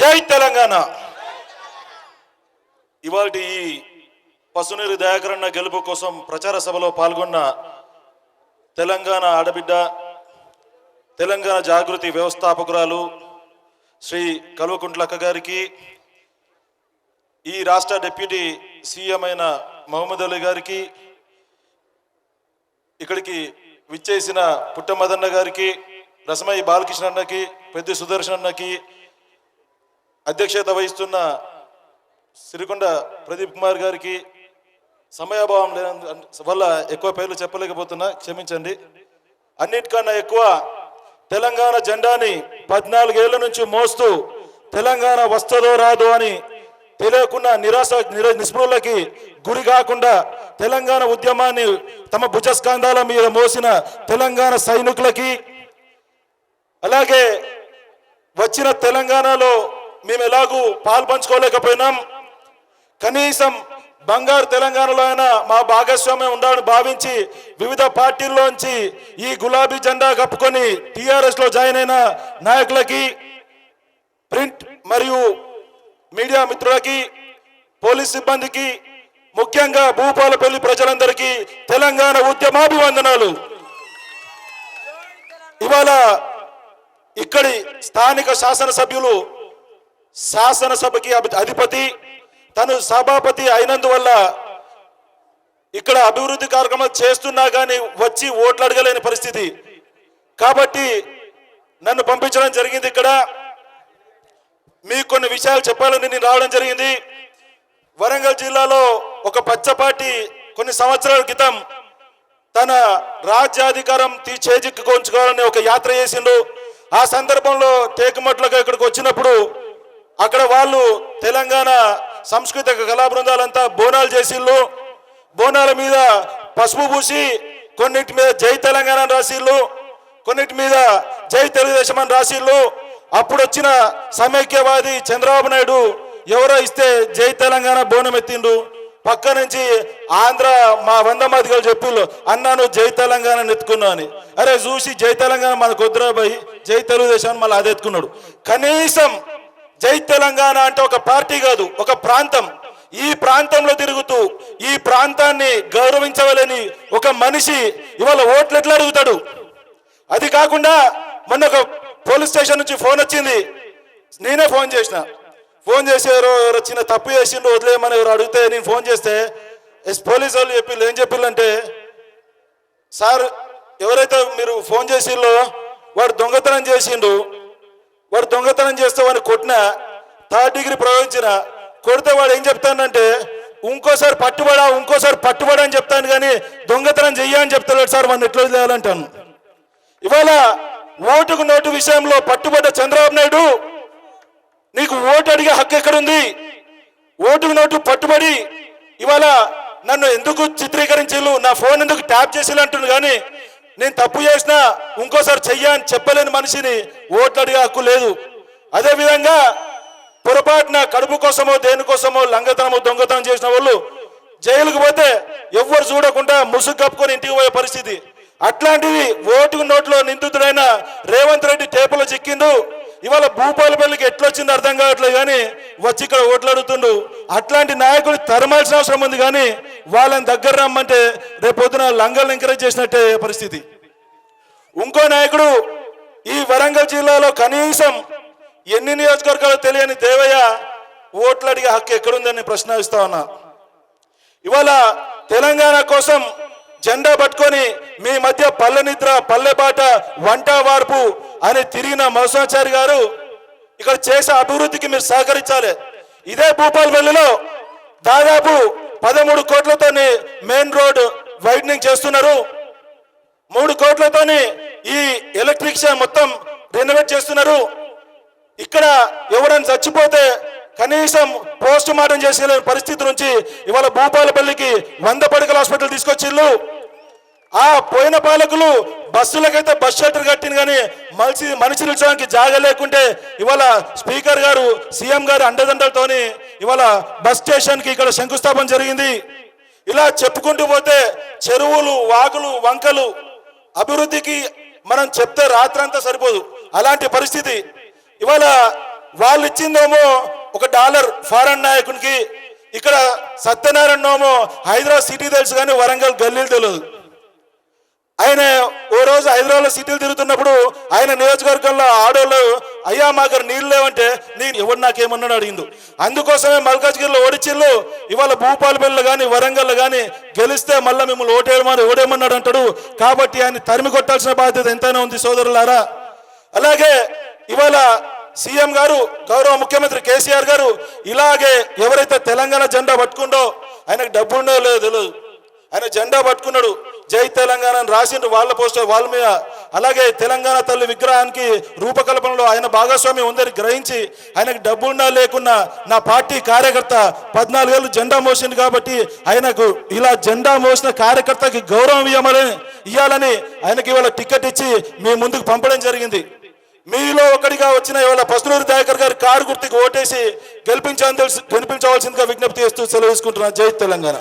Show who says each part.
Speaker 1: జై తెలంగాణ. ఇవాల్టి ఈ పసునూరి దయాకరణ గెలుపు కోసం ప్రచార సభలో పాల్గొన్న తెలంగాణ ఆడబిడ్డ, తెలంగాణ జాగృతి వ్యవస్థాపకురాలు శ్రీ కల్వకుంట్లక్క గారికి, ఈ రాష్ట్ర డిప్యూటీ సీఎం అయిన మహమూద్ అలీ గారికి, ఇక్కడికి విచ్చేసిన పుట్టమదన్న గారికి, రసమయ్య బాలకృష్ణ అన్నకి, పెద్ద సుదర్శన్ అన్నకి, అధ్యక్షత వహిస్తున్న సిరికొండ ప్రదీప్ కుమార్ గారికి, సమయాభావం వల్ల ఎక్కువ పేర్లు చెప్పలేకపోతున్నా, క్షమించండి. అన్నిటికన్నా ఎక్కువ తెలంగాణ జెండాని 14 ఏళ్ల నుంచి మోస్తూ తెలంగాణ వస్తుందో రాదో అని తెలియకుండా నిస్పృహలకి గురి కాకుండా తెలంగాణ ఉద్యమాన్ని తమ భుజస్కంధాల మీద మోసిన తెలంగాణ సైనికులకి, అలాగే వచ్చిన తెలంగాణలో మేము ఎలాగూ పాల్పంచుకోలేకపోయినాం, కనీసం బంగారు తెలంగాణలో అయినా మా భాగస్వామ్యం ఉండాలని భావించి వివిధ పార్టీల్లోంచి ఈ గులాబీ జెండా కప్పుకొని టీఆర్ఎస్లో జాయిన్ అయిన నాయకులకి, ప్రింట్ మరియు మీడియా మిత్రులకి, పోలీస్ సిబ్బందికి, ముఖ్యంగా భూపాలపల్లి ప్రజలందరికీ తెలంగాణ ఉద్యమాభివందనాలు. ఇవాళ ఇక్కడి స్థానిక శాసనసభ్యులు, శాసనసభకి అధిపతి, తను సభాపతి అయినందువల్ల ఇక్కడ అభివృద్ధి కార్యక్రమాలు చేస్తున్నా కానీ వచ్చి ఓట్లు అడగలేని పరిస్థితి. కాబట్టి నన్ను పంపించడం జరిగింది. ఇక్కడ మీకు కొన్ని విషయాలు చెప్పాలని నేను రావడం జరిగింది. వరంగల్ జిల్లాలో ఒక పచ్చపాటి కొన్ని సంవత్సరాల క్రితం తన రాజ్యాధికారం చేజిక్కుంచుకోవాలని ఒక యాత్ర చేసిండు. ఆ సందర్భంలో టేకుమట్లుగా ఇక్కడికి వచ్చినప్పుడు అక్కడ వాళ్ళు తెలంగాణ సాంస్కృతిక కళా బృందాలంతా బోనాలు చేసిళ్ళు. బోనాల మీద పసుపు పూసి కొన్నిటి మీద జై తెలంగాణ అని రాసిళ్ళు, కొన్నిటి మీద జై తెలుగుదేశం అని రాసిళ్ళు. అప్పుడు వచ్చిన సమైక్యవాది చంద్రబాబు నాయుడు ఎవరో ఇస్తే జై తెలంగాణ బోనం ఎత్తిండు. పక్క నుంచి ఆంధ్ర మా 100 మందిగా చెప్పిళ్ళు, అన్నాను జై తెలంగాణ ఎత్తుకున్నా అని. అరే చూసి జై తెలంగాణ మనకు వద్దురాబాయి, జై తెలుగుదేశం మళ్ళీ అది ఎత్తుకున్నాడు. కనీసం జై తెలంగాణ అంటే ఒక పార్టీ కాదు, ఒక ప్రాంతం. ఈ ప్రాంతంలో తిరుగుతూ ఈ ప్రాంతాన్ని గౌరవించవలని ఒక మనిషి ఇవాళ ఓట్లు ఎట్లా అడుగుతాడు? అది కాకుండా మొన్న ఒక పోలీస్ స్టేషన్ నుంచి ఫోన్ వచ్చింది. నేనే ఫోన్ చేసిన. ఫోన్ చేసి ఎవరో చిన్న తప్పు చేసిండు వదిలేయమని ఎవరు అడిగితే నేను ఫోన్ చేస్తే పోలీసు వాళ్ళు చెప్పిళ్ళు. ఏం చెప్పిళ్ళంటే, సార్ ఎవరైతే మీరు ఫోన్ చేసిల్లో వాడు దొంగతనం చేసిండు, వాడు దొంగతనం చేస్తే వాడిని కొట్టిన, 3rd డిగ్రీ ప్రయోగించిన, కొడితే వాడు ఏం చెప్తానంటే ఇంకోసారి పట్టుబడా అని చెప్తాను, కానీ దొంగతనం చెయ్యని చెప్తాడు సార్, వాడిని ఎట్లా వదిలేయాలంటాను. ఇవాళ ఓటుకు నోటు విషయంలో పట్టుబడ్డ చంద్రబాబు నాయుడు, నీకు ఓటు అడిగే హక్కు ఎక్కడుంది? ఓటుకు నోటు పట్టుబడి ఇవాళ నన్ను ఎందుకు చిత్రీకరించిళ్ళు, నా ఫోన్ ఎందుకు ట్యాప్ చేసిళ్ళు అంటుంది, కానీ నేను తప్పు చేసినా ఇంకోసారి చెయ్యని చెప్పలేని మనిషిని ఓట్లు అడిగే హక్కు లేదు. అదేవిధంగా పొరపాటున కడుపు కోసమో దేనికోసమో లంగతనమో దొంగతనం చేసిన వాళ్ళు జైలుకు పోతే ఎవ్వరు చూడకుండా ముసుగు కప్పుకొని ఇంటికి పోయే పరిస్థితి. అట్లాంటిది ఓటుకు నోట్లో నిందితుడైన రేవంత్ రెడ్డి టేపులో చిక్కిండు. ఇవాళ భూపాలపల్లికి ఎట్లొచ్చింది అర్థం కావట్లేదు, కానీ వచ్చి ఇక్కడ ఓట్లు అడుగుతుండు. అట్లాంటి నాయకులు తరమాల్సిన అవసరం ఉంది, కానీ వాళ్ళని దగ్గర రమ్మంటే రేపొద్దున లంగల్ని ఎంకరేజ్ చేసినట్టే పరిస్థితి. ఇంకో నాయకుడు ఈ వరంగల్ జిల్లాలో కనీసం ఎన్ని నియోజకవర్గాలు తెలియని దేవయ్య ఓట్లు అడిగే హక్కు ఎక్కడుందని ప్రశ్నిస్తా ఉన్నా. ఇవాళ తెలంగాణ కోసం జెండా పట్టుకొని మీ మధ్య పల్లె నిద్ర, పల్లెబాట, వంట వార్పు అని తిరిగిన మధుసూదనాచారి గారు ఇక్కడ చేసే అభివృద్ధికి మీరు సహకరించాలి. ఇదే భూపాలపల్లిలో దాదాపు 13 కోట్లతోని మెయిన్ రోడ్ వైడనింగ్ చేస్తున్నారు. 3 కోట్లతోని ఈ ఎలక్ట్రిషియన్ మొత్తం రెనోవేట్ చేస్తున్నారు. ఇక్కడ ఎవరైనా చచ్చిపోతే కనీసం పోస్ట్ మార్టం చేసే పరిస్థితి నుంచి ఇవాళ భూపాలపల్లికి 100 పడకల హాస్పిటల్ తీసుకొచ్చిళ్ళు. ఆ పోయిన పాలకులు బస్సులకైతే బస్ షెల్టర్ కట్టింది, కానీ మనిషి నిల్చోడానికి జాగా లేకుంటే ఇవాళ స్పీకర్ గారు, సీఎం గారు అండదండలతోని ఇవాళ బస్ స్టేషన్కి ఇక్కడ శంకుస్థాపన జరిగింది. ఇలా చెప్పుకుంటూ పోతే చెరువులు, వాగులు, వంకలు అభివృద్ధికి మనం చెప్తే రాత్రంతా సరిపోదు. అలాంటి పరిస్థితి. ఇవాళ వాళ్ళు ఇచ్చిందేమో $1 ఫారెన్ నాయకునికి, ఇక్కడ సత్యనారాయణమో హైదరాబాద్ సిటీ తెలుసు కానీ వరంగల్ గల్లీలు తెలియదు. ఆయన ఓ రోజు హైదరాబాద్లో సిటీలు తిరుగుతున్నప్పుడు ఆయన నియోజకవర్గంలో ఆడోళ్ళు అయ్యా మా దగ్గర నీళ్ళు లేవంటే నేను ఎవరు నాకేమన్నాడు అడిగిండు. అందుకోసమే మల్కాజ్గిరిలో ఓడిచిల్లు, ఇవాళ భూపాలపల్లిలో కానీ వరంగల్లో కానీ గెలిస్తే మళ్ళీ మిమ్మల్ని ఓడేమన్నాడు అంటాడు. కాబట్టి ఆయన తరిమి కొట్టాల్సిన బాధ్యత ఎంతైనా ఉంది సోదరులారా. అలాగే ఇవాళ సీఎం గారు, గౌరవ ముఖ్యమంత్రి కేసీఆర్ గారు ఇలాగే ఎవరైతే తెలంగాణ జెండా పట్టుకుండో ఆయనకు డబ్బు ఉండో లేదో తెలియదు, ఆయన జెండా పట్టుకున్నాడు, జై తెలంగాణ అని రాసిండు వాళ్ళ పోస్టర్ వాళ్ళ మీద. అలాగే తెలంగాణ తల్లి విగ్రహానికి రూపకల్పనలో ఆయన భాగస్వామ్యం ఉందని గ్రహించి ఆయనకు డబ్బున్నా లేకున్నా నా పార్టీ కార్యకర్త 14 ఏళ్ళు జెండా మోసింది కాబట్టి ఆయనకు ఇలా జెండా మోసిన కార్యకర్తకి గౌరవం ఇవ్వాలని ఆయనకి ఇవాళ టికెట్ ఇచ్చి మీ ముందుకు పంపడం జరిగింది. మీలో ఒకటిగా వచ్చిన ఇవాళ పసునూరి దయాకర్ గారి కారు గుర్తుకు ఓటేసి గెలిపించవలసిందిగా విజ్ఞప్తి చేస్తూ సెలవు తీసుకుంటున్నాను. జై తెలంగాణ.